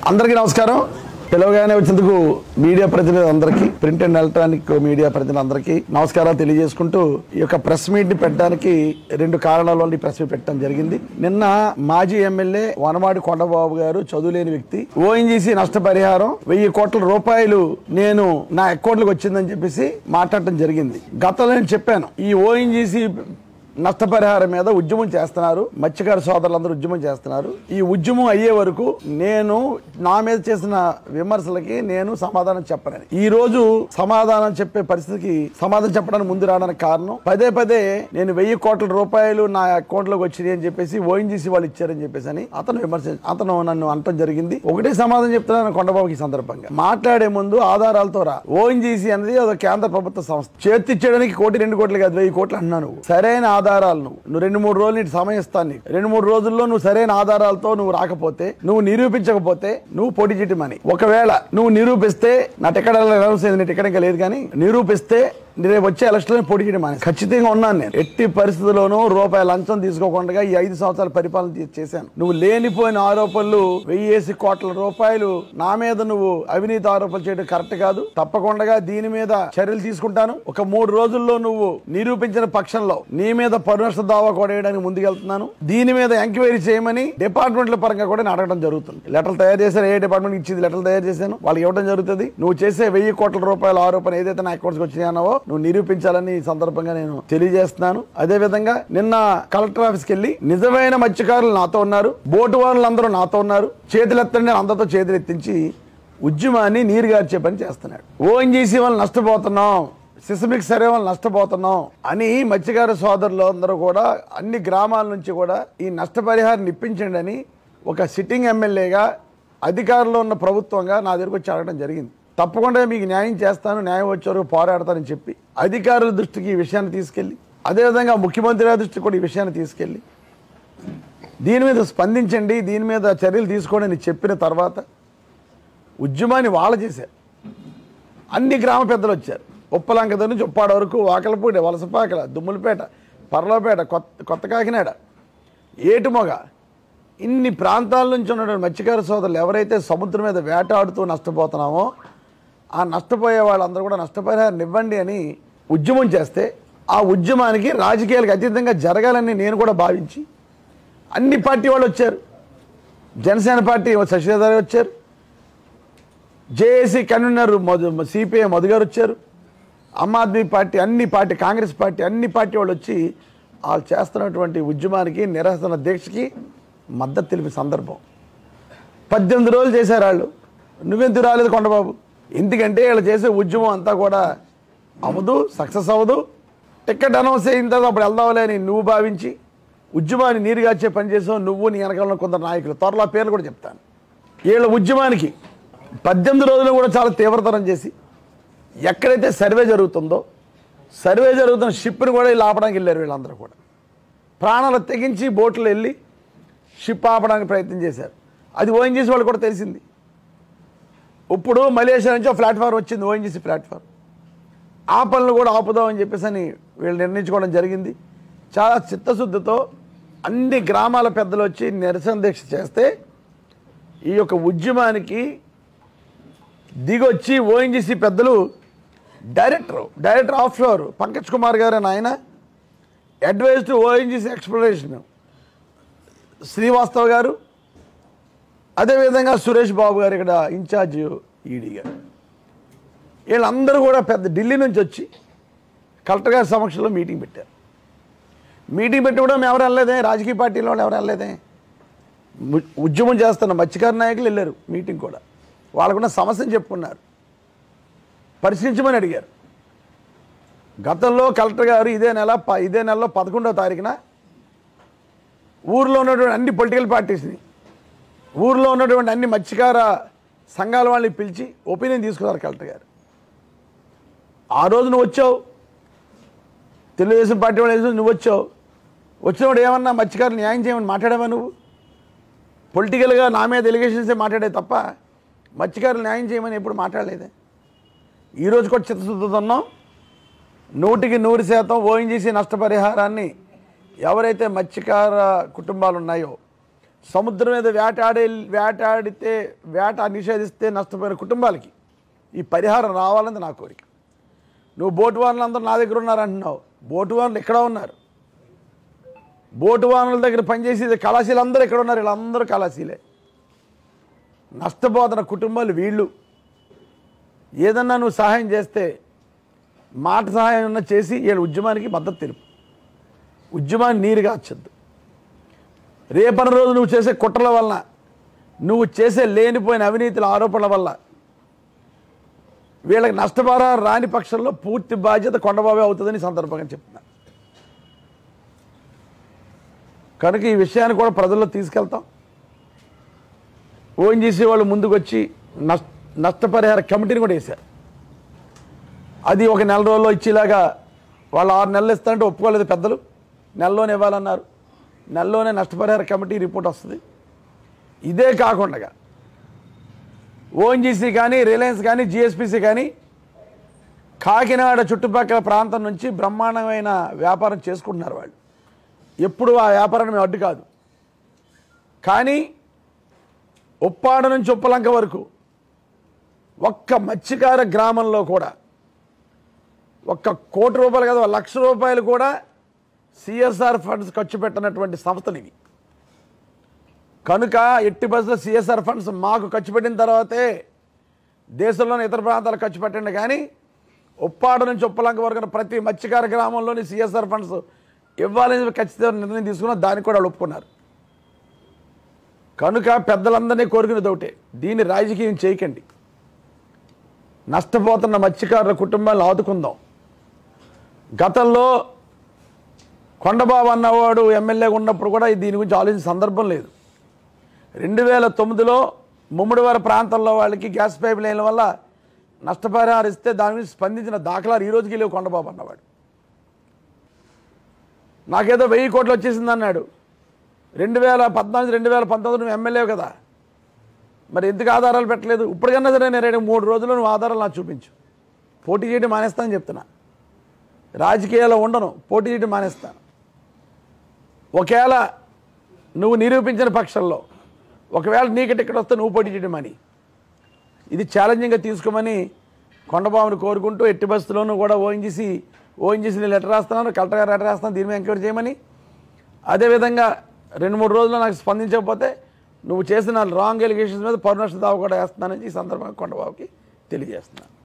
అందరికీ నమస్కారం. పిలవగానే వచ్చేందుకు మీడియా ప్రతినిధులందరికీ, ప్రింట్ అండ్ ఎలక్ట్రానిక్ మీడియా ప్రతినిధులందరికీ నమస్కారాలు తెలియజేసుకుంటూ ఈ యొక్క ప్రెస్ మీట్ ని పెట్టడానికి రెండు కారణాల వల్ల ఈ ప్రెస్ మీట్ పెట్టడం జరిగింది. నిన్న మాజీ ఎమ్మెల్యే వనమాడి కొండబాబు గారు చదువులేని వ్యక్తి ఓఎన్జీసీ నష్టపరిహారం 1000 కోట్ల రూపాయలు నేను నా అకౌంట్లకు వచ్చిందని చెప్పేసి మాట్లాడటం జరిగింది. గతంలో నేను చెప్పాను, ఈ ఓఎన్జీసీ నష్టపరిహారం మీద ఉద్యమం చేస్తున్నారు, మత్స్యకార సోదరులందరూ ఉద్యమం చేస్తున్నారు. ఈ ఉద్యమం అయ్యే వరకు నేను నా మీద చేసిన విమర్శలకి నేను సమాధానం చెప్పనని, ఈ రోజు సమాధానం చెప్పే పరిస్థితికి సమాధానం చెప్పడానికి ముందు రావడానికి కారణం, పదే పదే నేను 1000 కోట్ల రూపాయలు నా అకౌంట్ లోకి వచ్చినాయి అని చెప్పేసి ఓఎన్జీసీ వాళ్ళు ఇచ్చారని చెప్పేసి అని అతను నన్ను అనటం జరిగింది. ఒకటే సమాధానం చెప్తున్నాను కొండబాబుకి సందర్భంగా. మాట్లాడే ముందు ఆధారాలతో రా. ఓఎన్జీసీ అనేది ఒక కేంద్ర ప్రభుత్వ సంస్థ, చేతిచ్చేయడానికి 1 కోటి 2 కోట్లు కాదు 1000 కోట్లు అన్నాను. సరైన ఆధారాలు నువ్వు 2-3 రోజులు నీకు సమయం ఇస్తాను. నీకు 2-3 రోజుల్లో నువ్వు సరైన ఆధారాలతో నువ్వు రాకపోతే, నువ్వు నిరూపించకపోతే నువ్వు పోటీ చేయటమని. ఒకవేళ నువ్వు నిరూపిస్తే, నా టికెట్ నీ టికెట్ ఇంకా లేదు కానీ నిరూపిస్తే రేపు వచ్చే ఎలక్షన్ పోటీ చేయడం అని ఖచ్చితంగా ఉన్నాను. నేను ఎట్టి పరిస్థితుల్లోనూ రూపాయల లంచం తీసుకోకుండా ఈ 5 సంవత్సరాల పరిపాలన చేశాను. నువ్వు లేనిపోయిన ఆరోపణలు 1000 కోట్ల రూపాయలు నా మీద నువ్వు అవినీతి ఆరోపణలు చేయడం కరెక్ట్ కాదు. తప్పకుండా దీని మీద చర్యలు తీసుకుంటాను. ఒక 3 రోజుల్లో నువ్వు నిరూపించిన పక్షంలో నీ మీద పరునష్ట దావా కూడా వేయడానికి ముందుకెళ్తున్నాను. దీని మీద ఎంక్వైరీ చేయమని డిపార్ట్మెంట్ల పరంగా కూడా అడగడం జరుగుతుంది. లెటర్లు తయారు చేశాను, ఏ డిపార్ట్మెంట్ ఇచ్చింది లెటర్లు తయారు చేశాను, వాళ్ళకి ఇవ్వడం జరుగుతుంది. నువ్వు చేసే 1000 కోట్ల రూపాయల ఆరోపణ ఏదైతే నా అకౌంట్స్కి వచ్చినాయో నువ్వు నిరూపించాలని ఈ సందర్భంగా నేను తెలియజేస్తున్నాను. అదే విధంగా నిన్న కలెక్టర్ ఆఫీస్కి వెళ్ళి నిజమైన మత్స్యకారులు నాతో ఉన్నారు, బోటు వాళ్ళందరూ నాతో ఉన్నారు, చేతులెత్తండి అందరితో చేతులు ఎత్తించి ఉద్యమాన్ని నీరుగార్చే పని చేస్తున్నాడు. ఓఎన్జీసీ వాళ్ళు నష్టపోతున్నాం, సిస్మిక్ సర్వే వాళ్ళు నష్టపోతున్నాం అని మత్స్యకార సోదరులు అందరూ కూడా అన్ని గ్రామాల నుంచి కూడా ఈ నష్టపరిహారం ఇప్పించండి అని ఒక సిట్టింగ్ ఎమ్మెల్యేగా అధికారంలో ఉన్న ప్రభుత్వంగా నా దగ్గరకు వచ్చి అడగడం జరిగింది. తప్పకుండా మీకు న్యాయం చేస్తాను, న్యాయం వచ్చే వరకు పోరాడతానని చెప్పి అధికారుల దృష్టికి ఈ విషయాన్ని తీసుకెళ్ళి, అదేవిధంగా ముఖ్యమంత్రి గారి దృష్టికి కూడా ఈ విషయాన్ని తీసుకెళ్ళి దీని మీద స్పందించండి, దీని మీద చర్యలు తీసుకోండి అని చెప్పిన తర్వాత ఉద్యమాన్ని వాళ్ళు చేశారు. అన్ని గ్రామ పెద్దలు వచ్చారు. ఉప్పలంక దగ్గర నుంచి ఉప్పాడ వరకు, వాకలపూడి, వలసపాకల, దుమ్ములపేట, పర్లపేట, కొత్త కాకినాడ, ఏటుమొగ, ఇన్ని ప్రాంతాల నుంచి ఉన్నటువంటి మత్స్యకార సోదరులు ఎవరైతే సముద్రం మీద వేటాడుతూ నష్టపోతున్నామో ఆ నష్టపోయే వాళ్ళందరూ కూడా నష్టపరిహారం ఇవ్వండి అని ఉద్యమం చేస్తే, ఆ ఉద్యమానికి రాజకీయాలకు అతీతంగా జరగాలని నేను కూడా భావించి అన్ని పార్టీ వాళ్ళు వచ్చారు. జనసేన పార్టీ శశిధర్ వచ్చారు, జేఏసీ కన్వీనర్ సిపిఐ మధు గారు వచ్చారు, ఆమ్ ఆద్మీ పార్టీ, అన్ని పార్టీ, కాంగ్రెస్ పార్టీ, అన్ని పార్టీ వాళ్ళు వచ్చి వాళ్ళు చేస్తున్నటువంటి ఉద్యమానికి, నిరసన దీక్షకి మద్దతు తెలిపే సందర్భం. 18 రోజులు చేశారు వాళ్ళు. నువ్వెందుకు రాలేదు కొండబాబు? ఎందుకంటే వీళ్ళు చేసే ఉద్యమం అంతా కూడా అవ్వదు, సక్సెస్ అవ్వదు. టికెట్ అనౌన్స్ అయిన తర్వాత అప్పుడు వెళ్దాంలే అని నువ్వు భావించి ఉద్యమాన్ని నీరుగార్చే పని చేసావు నువ్వు, నీ వెనకాల కొందరు నాయకులు. త్వరలో పేర్లు కూడా చెప్తాను. వీళ్ళ ఉద్యమానికి 18 రోజులు కూడా చాలా తీవ్రతరం చేసి ఎక్కడైతే సర్వే జరుగుతుందో, సర్వే జరుగుతున్న షిప్ని కూడా వీళ్ళు ఆపడానికి వెళ్ళారు. వీళ్ళందరూ కూడా ప్రాణాలు తెగించి బోట్లు వెళ్ళి షిప్ ఆపడానికి ప్రయత్నం చేశారు. అది ఓఎన్జీసీ వాళ్ళు కూడా తెలిసింది. ఇప్పుడు మలేషియా నుంచి ప్లాట్ఫామ్ వచ్చింది, ఓఎన్జీసీ ప్లాట్ఫామ్. ఆ పనులు కూడా ఆపుదామని చెప్పేసి అని వీళ్ళు నిర్ణయించుకోవడం జరిగింది. చాలా చిత్తశుద్ధితో అన్ని గ్రామాల పెద్దలు వచ్చి నిరసన దీక్ష చేస్తే ఈ యొక్క ఉద్యమానికి దిగొచ్చి ఓఎన్జీసీ పెద్దలు director offshore Pankaj Kumar గారు అని ఆయన, advise to ONGC exploration Srivastav గారు, అదేవిధంగా సురేష్ బాబు గారు ఇక్కడ ఇన్ఛార్జ్ ఈడీ గారు, వీళ్ళందరూ కూడా పెద్ద ఢిల్లీ నుంచి వచ్చి కలెక్టర్ గారి సమక్షంలో మీటింగ్ పెట్టారు. మీటింగ్ పెట్టి కూడా మేము ఎవరు వెళ్ళలేదే, రాజకీయ పార్టీలో వాళ్ళు ఎవరు వెళ్ళలేదే, ఉద్యమం చేస్తున్న మత్స్యకార నాయకులు వెళ్ళారు మీటింగ్ కూడా. వాళ్ళకున్న సమస్యను చెప్పుకున్నారు, పరిశీలించమని అడిగారు. గతంలో కలెక్టర్ గారు ఇదే నెలలో 11వ తారీఖున ఊర్లో ఉన్నటువంటి అన్ని పొలిటికల్ పార్టీస్ని, ఊర్లో ఉన్నటువంటి అన్ని మత్స్యకార సంఘాల వాళ్ళని పిలిచి ఒపీనియన్ తీసుకున్నారు కలెక్టర్ గారు. ఆ రోజు నువ్వు వచ్చావు, తెలుగుదేశం పార్టీ వాళ్ళు నువ్వు వచ్చావు. వచ్చినప్పుడు ఏమన్నా మత్స్యకారులు న్యాయం చేయమని మాట్లాడావా? నువ్వు పొలిటికల్గా నా మీద ఎలిగేషన్సే మాట్లాడే తప్ప మత్స్యకారులు న్యాయం చేయమని ఎప్పుడు మాట్లాడలేదే. ఈరోజు కూడా చిత్తశుద్ధితో ఉన్నాం. 100% ఓఎన్జీసీ నష్టపరిహారాన్ని ఎవరైతే మత్స్యకార కుటుంబాలు ఉన్నాయో సముద్రం మీద వేట నిషేధిస్తే నష్టపోయిన కుటుంబాలకి ఈ పరిహారం రావాలని నా కోరిక. నువ్వు బోటు వాహనాలు అందరూ నా దగ్గర ఉన్నారంటున్నావు. బోటు వాహనాలు ఎక్కడ ఉన్నారు? బోటు వాహనాల దగ్గర పనిచేసేది కళాశీలు అందరూ ఎక్కడ ఉన్నారు? వీళ్ళందరూ కళాశీలే. నష్టపోతున్న కుటుంబాలు వీళ్ళు. ఏదన్నా నువ్వు సహాయం చేస్తే మాట సహాయం ఉన్న చేసి వీళ్ళ ఉద్యమానికి మద్దతు తెలుపు. ఉద్యమాన్ని నీరుగా వచ్చద్దు. రేపటి రోజు నువ్వు చేసే కుట్రల వలన, నువ్వు చేసే లేనిపోయిన అవినీతుల ఆరోపణల వల్ల వీళ్ళకి నష్టపరిహారం రాని పక్షంలో పూర్తి బాధ్యత కొండబాబే అవుతుందని సందర్భంగా చెప్తున్నా. కనుక ఈ విషయాన్ని కూడా ప్రజల్లో తీసుకెళ్తాం. ఓఎన్జీసీ వాళ్ళు ముందుకు వచ్చి నష్టపరిహార కమిటీని కూడా వేశారు. అది ఒక నెల రోజుల్లో ఇచ్చేలాగా వాళ్ళు 6 నెలలు ఇస్తారంటే ఒప్పుకోలేదు పెద్దలు. నెలలోనే ఇవ్వాలన్నారు. నెలలోనే నష్టపరిహార కమిటీ రిపోర్ట్ వస్తుంది. ఇదే కాకుండా ఓఎన్జీసీ కానీ, రిలయన్స్ కానీ, జిఎస్పిసి కానీ కాకినాడ చుట్టుపక్కల ప్రాంతం నుంచి బ్రహ్మాండమైన వ్యాపారం చేసుకుంటున్నారు వాళ్ళు. ఎప్పుడు ఆ వ్యాపారాన్ని మేము అడ్డు కాదు. కానీ ఉప్పాడ నుంచి ఉప్పలంక వరకు ఒక్క మత్స్యకార గ్రామంలో కూడా ₹1 కోటి కాదు, ₹1,00,000 కూడా సిఎస్ఆర్ ఫండ్స్ ఖర్చు పెట్టినటువంటి సంస్థలు ఇవి. కనుక ఎట్టి బస్సులో సిఎస్ఆర్ ఫండ్స్ మాకు ఖర్చు పెట్టిన తర్వాతే దేశంలోని ఇతర ప్రాంతాలకు ఖర్చు పెట్టండి. కానీ ఉప్పాడ నుంచి ఉప్పలంక వరకు ప్రతి మత్స్యకార గ్రామంలోని సిఎస్ఆర్ ఫండ్స్ ఇవ్వాలని ఖచ్చితంగా నిర్ణయం తీసుకున్నా. దానికి కూడా వాళ్ళు ఒప్పుకున్నారు. కనుక పెద్దలందరినీ కోరుకునేది ఒకటే, దీన్ని రాజకీయం చేయకండి. నష్టపోతున్న మత్స్యకారుల కుటుంబాలను ఆదుకుందాం. గతంలో కొండబాబు అన్నవాడు ఎమ్మెల్యేగా ఉన్నప్పుడు కూడా దీని గురించి ఆలోచించిన సందర్భం లేదు. 2009లో ముమ్మడివారి ప్రాంతంలో వాళ్ళకి గ్యాస్ పైప్ లైన్ల వల్ల నష్టపరిహారం ఇస్తే దాని గురించి స్పందించిన దాఖలాలు ఈ రోజుకి లేవు. కొండబాబు అన్నవాడు నాకేదో 1000 కోట్లు వచ్చేసింది అన్నాడు. 2014, 2019 నువ్వు ఎమ్మెల్యే కదా, మరి ఎందుకు ఆధారాలు పెట్టలేదు? ఇప్పటికన్నా సరే నేను 3 రోజుల్లో నువ్వు ఆధారాలు నాకు చూపించు. పోటీ చేయడం మానేస్తానని చెప్తున్నా. రాజకీయాల్లో ఉండను, పోటీ చేయడం మానేస్తాను. ఒకవేళ నువ్వు నిరూపించిన పక్షంలో, ఒకవేళ నీకు టికెట్ వస్తే నువ్వు పోటీ చేయడం అని, ఇది ఛాలెంజింగ్గా తీసుకోమని కొండబాబుని కోరుకుంటూ ఎట్టి బస్సులోనూ కూడా ఓఎన్జీసీని లెటర్ రాస్తున్నాను, కలెక్టర్ గారు లెటర్ రాస్తున్నాను, దీని మీద ఎంక్వైరీ చేయమని. అదేవిధంగా 2-3 రోజుల్లో నాకు స్పందించకపోతే నువ్వు చేసిన రాంగ్ ఎలిగేషన్స్ మీద పరువు నష్ట దావా కూడా వేస్తున్నానని ఈ సందర్భంగా కొండబాబుకి తెలియజేస్తున్నాను.